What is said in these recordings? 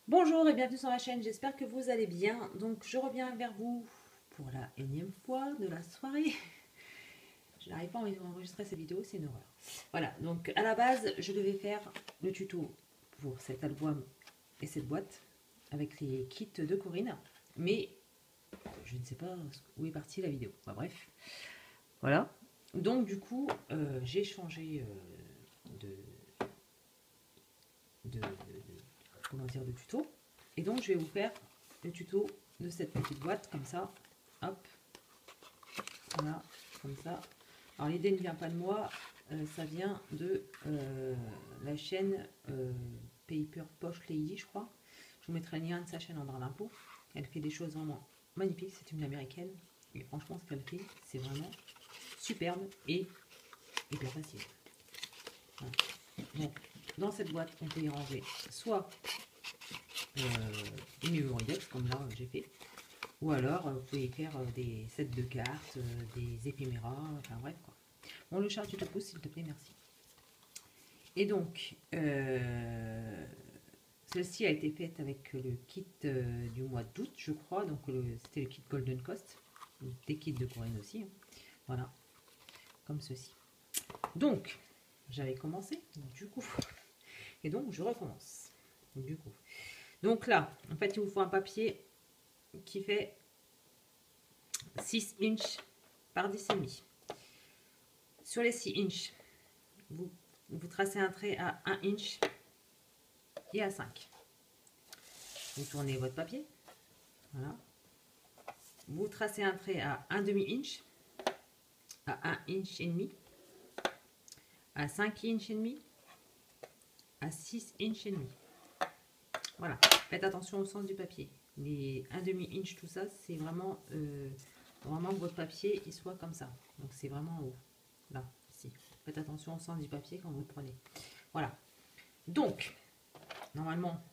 Bonjour et bienvenue sur ma chaîne, j'espère que vous allez bien. Donc je reviens vers vous pour la énième fois de la soirée. Je n'arrive pas à enregistrer cette vidéo, c'est une horreur. Voilà, donc à la base, je devais faire le tuto pour cet album et cette boîte avec les kits de Corinne. Mais je ne sais pas où est partie la vidéo. Enfin, bref, voilà. Donc du coup, j'ai changé comment dire, de tuto. Et donc je vais vous faire le tuto de cette petite boîte comme ça. Hop, voilà, comme ça. Alors l'idée ne vient pas de moi, ça vient de la chaîne Paper Posh Lady, je crois. Je vous mettrai le lien de sa chaîne en barre d'infos. Elle fait des choses vraiment magnifiques, c'est une américaine. Et franchement, ce qu'elle fait, c'est vraiment superbe et hyper facile. Voilà. Donc, dans cette boîte, on peut y ranger soit une Humoridex, comme là j'ai fait, ou alors vous pouvez faire des sets de cartes, des éphéméras, enfin bref quoi. Bon, le chat, tu te pousses s'il te plaît, merci. Et donc, celle-ci a été faite avec le kit du mois d'août, je crois. Donc, c'était le kit Golden Coast. Des kits de Corinne aussi. Hein. Voilà, comme ceci. Donc, j'avais commencé, du coup. Et donc, je recommence. Du coup. Donc là, en fait, il vous faut un papier qui fait 6 inches par 10,5. Sur les 6 inches, vous tracez un trait à 1 inch et à 5. Vous tournez votre papier. Voilà. Vous tracez un trait à 1 demi-inch, à 1 inch et demi, à 5 inch et demi, à 6 inch et demi. Voilà. Faites attention au sens du papier. Les 1 demi-inch, tout ça, c'est vraiment, vraiment que votre papier il soit comme ça. Donc c'est vraiment haut. Là, ici. Faites attention au sens du papier quand vous le prenez. Voilà. Donc, normalement,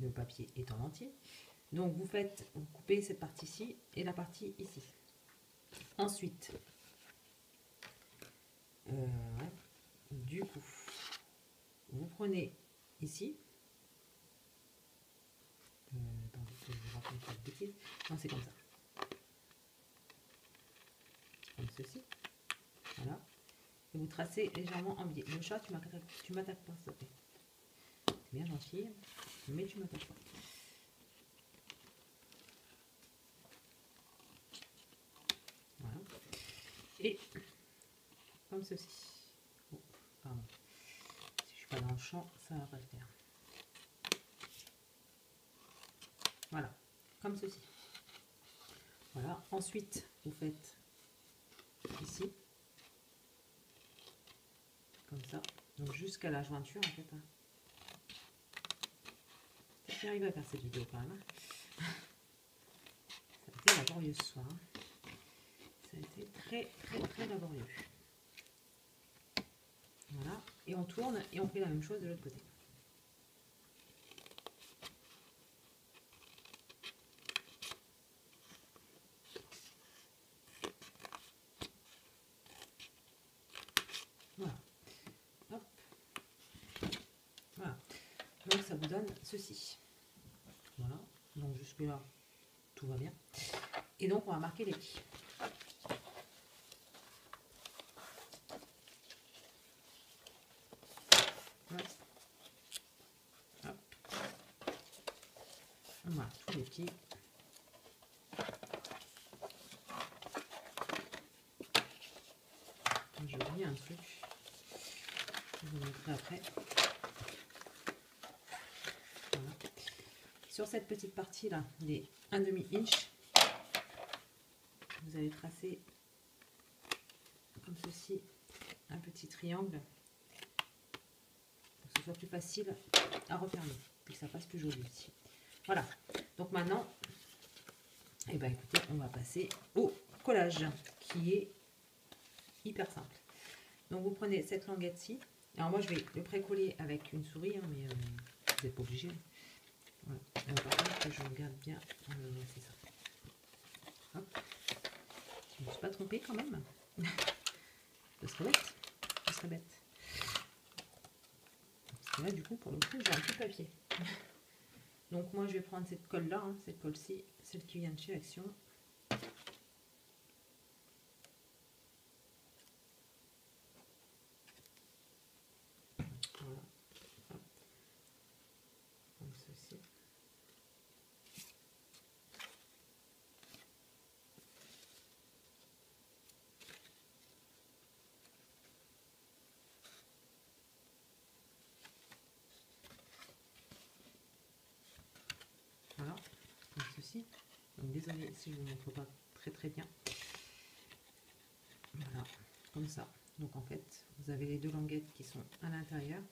le papier est en entier. Donc vous coupez cette partie-ci et la partie ici. Ensuite, ouais, du coup, vous prenez ici. Attendez, je vous raconte pas de bêtises. Non, c'est comme ça. Comme ceci. Voilà. Et vous tracez légèrement en biais. Le chat, tu m'attaques pas, s'il te plaît. C'est bien gentil, mais tu m'attaques pas. Voilà. Et comme ceci. Oh, pardon. Si je suis pas dans le champ, ça va pas le faire. Voilà. Comme ceci. Voilà. Ensuite, vous faites ici. Comme ça. Donc jusqu'à la jointure, en fait. Hein. J'arrive à faire cette vidéo quand même. Hein. Ça a été laborieux ce soir. Hein. Ça a été très laborieux. Voilà. Et on tourne et on fait la même chose de l'autre côté. Voilà. Hop. Voilà. Donc ça vous donne ceci. Voilà. Donc jusque là, tout va bien. Et donc on va marquer les plis. Voilà. Hop. Voilà, tous les petits. J'ai oublié un truc. Je vous montrerai après. Voilà. Sur cette petite partie là, les 1 demi-inch, vous allez tracer comme ceci un petit triangle pour que ce soit plus facile à refermer et que ça fasse plus joli ici. Voilà. Donc maintenant, eh ben, écoutez, on va passer au collage qui est hyper simple. Donc vous prenez cette languette-ci. Alors moi je vais le précoller avec une souris, hein, mais vous n'êtes pas obligé. Voilà. Par contre, je regarde bien. C'est ça. Hop. Je ne me suis pas trompée quand même. Ce serait bête. Ce serait bête. Parce que là, du coup, pour le coup, j'ai un petit papier. Donc moi je vais prendre cette colle là, hein, cette colle-ci, celle qui vient de chez Action. Voilà. Hop. Comme ceci. Voilà, comme ceci. Donc désolé si je ne vous montre pas très bien. Voilà, comme ça. Donc en fait, vous avez les deux languettes qui sont à l'intérieur,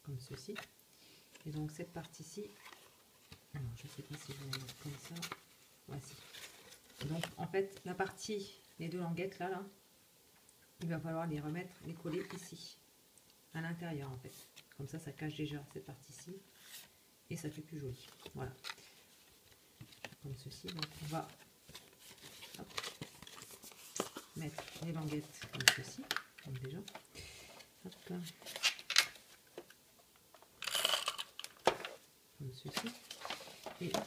comme ceci. Et donc cette partie-ci, alors je ne sais pas si je vais la mettre comme ça. Voici. Donc en fait, la partie, les deux languettes là, il va falloir les remettre, les coller ici, à l'intérieur en fait. Comme ça, ça cache déjà cette partie-ci et ça fait plus joli. Voilà. Comme ceci. Donc on va mettre les languettes comme ceci. Donc déjà. Hop. Comme ceci. Et comme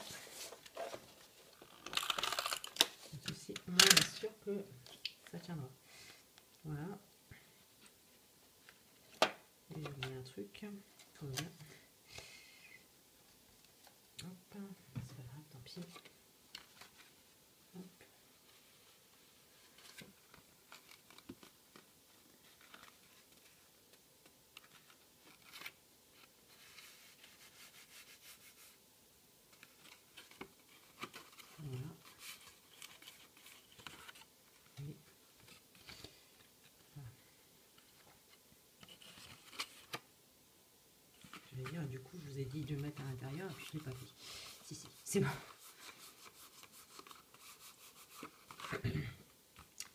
ceci. On est sûr que ça tiendra. Voilà. Et j'ai oublié un truc. Voilà. Hop. C'est pas grave, tant pis. Hop. Voilà. Et voilà. Je vais dire, du coup, je vous ai dit de le mettre à l'intérieur et puis je ne l'ai pas fait. Si, c'est bon.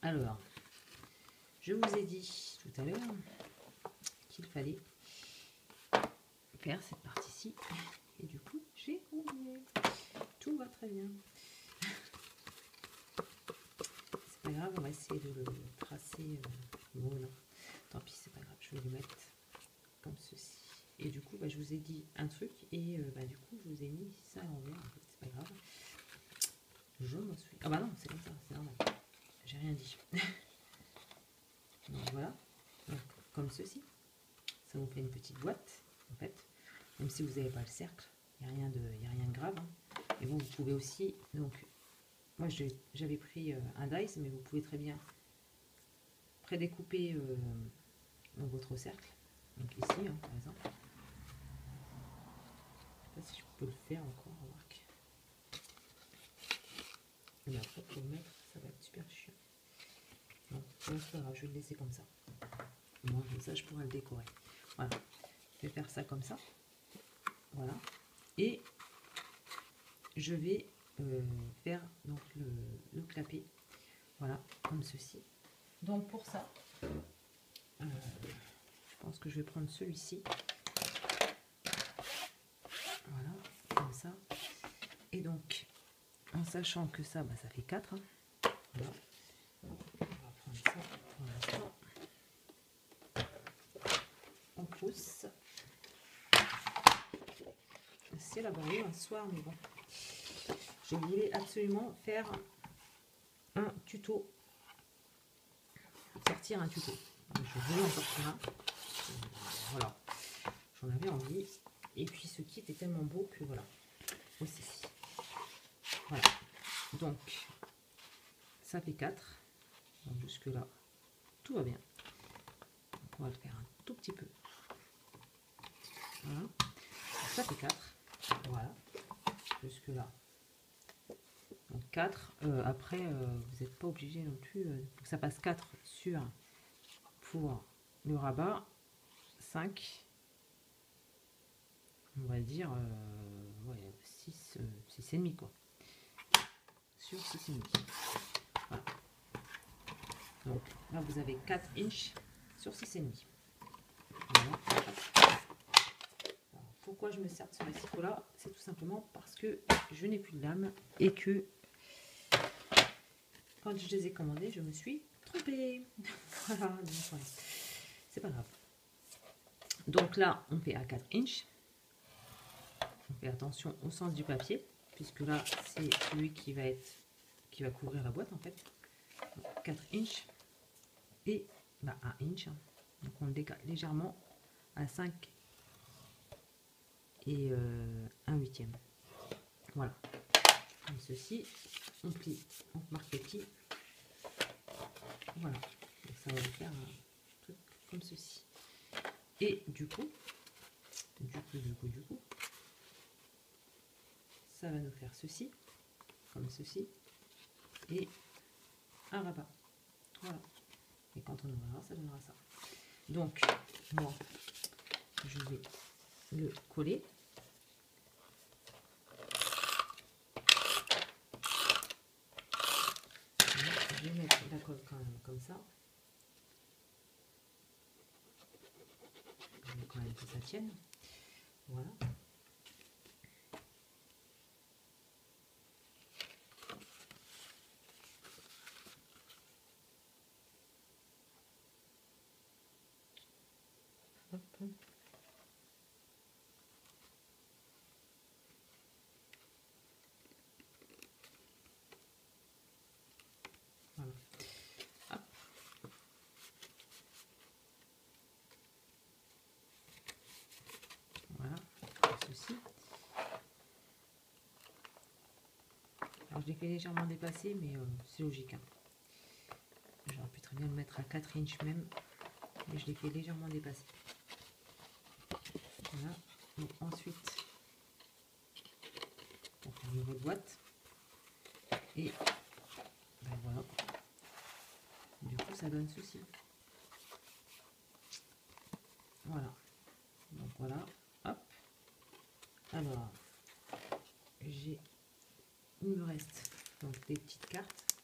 Alors, je vous ai dit tout à l'heure qu'il fallait faire cette partie-ci. Et du coup, j'ai oublié. Tout va très bien. C'est pas grave, on va essayer de le tracer. Bon, non. Tant pis, c'est pas grave. Je vais le mettre comme ceci. Et du coup, bah, je vous ai dit un truc. Et du coup, je vous ai mis ça à l'envers. En fait, c'est pas grave. Je m'en suis... Ah bah non, c'est comme ça, c'est normal. J'ai rien dit. Donc voilà. Donc, comme ceci. Ça vous fait une petite boîte, en fait. Même si vous n'avez pas le cercle, il n'y a rien de grave. Hein. Et vous pouvez aussi, donc, moi j'avais pris un dice, mais vous pouvez très bien prédécouper votre cercle. Donc ici, hein, par exemple. Je ne sais pas si je peux le faire encore, remarque. Mais après, pour le mettre, ça va être super chiant. Non, c'est pas grave, je vais le laisser comme ça. Moi, comme ça, je pourrais le décorer. Voilà. Je vais faire ça comme ça. Voilà. Et je vais faire donc le clapet. Voilà, comme ceci. Donc pour ça, je pense que je vais prendre celui-ci. Voilà, comme ça. Et donc, en sachant que ça, bah, ça fait 4. Hein. Voilà. On va prendre ça pour l'instant. On pousse. C'est laborieux un soir, mais bon. Je voulais absolument faire un tuto. Sortir un tuto. Je voulais en sortir un. Voilà. J'en avais envie. Et puis ce kit est tellement beau que voilà. Aussi. Voilà. Donc, ça fait 4. Donc jusque là, tout va bien. Donc, on va le faire un tout petit peu. Voilà. Ça fait 4. Voilà. Jusque là. Donc 4. Après, vous n'êtes pas obligé non plus. Faut que ça passe 4 sur pour le rabat. 5. On va dire ouais, 6 et demi quoi. Sur 6 et demi. Voilà. Donc là vous avez 4 inches sur 6 et demi. Voilà. Alors, pourquoi je me sers de ce récipient là? C'est tout simplement parce que je n'ai plus de lame et que quand je les ai commandés, je me suis trompée. Voilà, donc voilà. C'est pas grave. Donc là, on fait à 4 inches. On fait attention au sens du papier, puisque là, c'est celui qui va couvrir la boîte en fait. Donc, 4 inches et 1 inch. Donc on le décale légèrement à 5 et 1/8. Voilà. Comme ceci, on plie, on marque petit. Voilà. Donc ça va faire un truc comme ceci. Et du coup, ça va nous faire ceci, comme ceci, et un rabat. Voilà. Et quand on ouvrira, ça donnera ça. Donc, moi, je vais le coller. Je vais mettre la colle quand même comme ça. Je veux quand même que ça tienne. Voilà. Hop. Voilà. Hop. Voilà, comme ceci. Alors je l'ai fait légèrement dépasser, mais c'est logique. Hein. J'aurais pu très bien le mettre à 4 inches même, mais je l'ai fait légèrement dépasser. Voilà. Donc ensuite, on fait une nouvelle boîte. Et ben voilà. Du coup, ça donne ceci. Voilà. Donc voilà. Hop. Alors, il me reste donc des petites cartes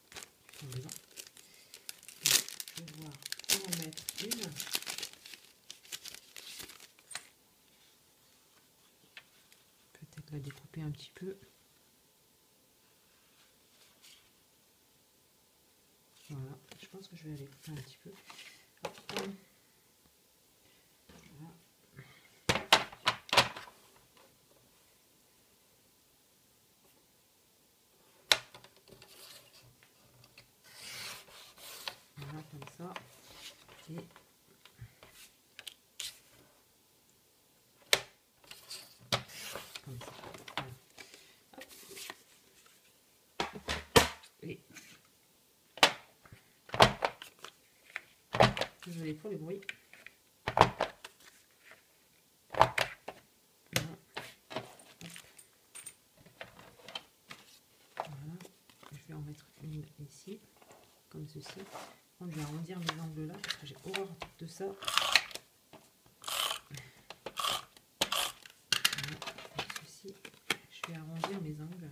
qui sont dedans. Je vais voir pour en mettre une. Peut-être la découper un petit peu. Voilà, je pense que je vais aller couper un petit peu. Voilà. Voilà, comme ça. Et comme ça. Voilà. Et désolé pour le bruit. Voilà. Voilà. Je vais en mettre une ici, comme ceci. Je vais arrondir mes angles là parce que j'ai horreur de ça. Voilà, comme ceci. Je vais arrondir mes angles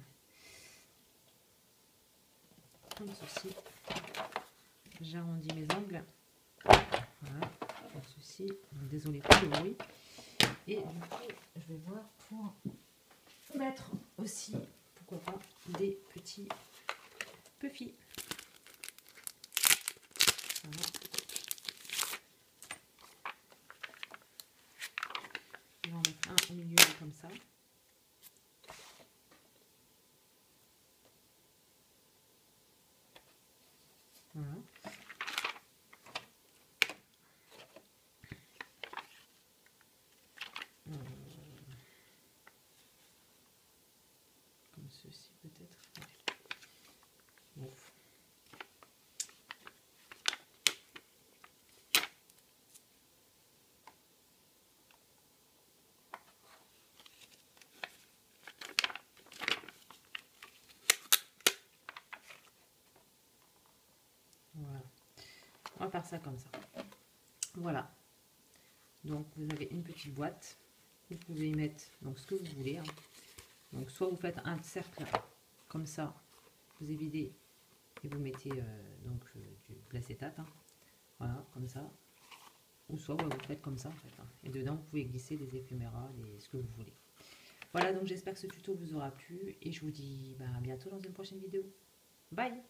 comme ceci. J'arrondis mes angles. Voilà, comme ceci. Donc, désolé pour le bruit. Et du coup, je vais voir pour mettre aussi, pourquoi pas, des petits puffy. Voilà. Je vais en mettre un au milieu comme ça. Voilà. Comme ceci peut-être. Bon. Voilà. On va faire ça comme ça. Voilà. Donc vous avez une petite boîte. Vous pouvez y mettre donc ce que vous voulez. Hein. Donc soit vous faites un cercle comme ça, vous évidez et vous mettez donc de l'acétate. Hein. Voilà, comme ça. Ou soit vous faites comme ça en fait. Hein. Et dedans vous pouvez glisser des éphéméras, ce que vous voulez. Voilà, donc j'espère que ce tuto vous aura plu et je vous dis à bientôt dans une prochaine vidéo. Bye!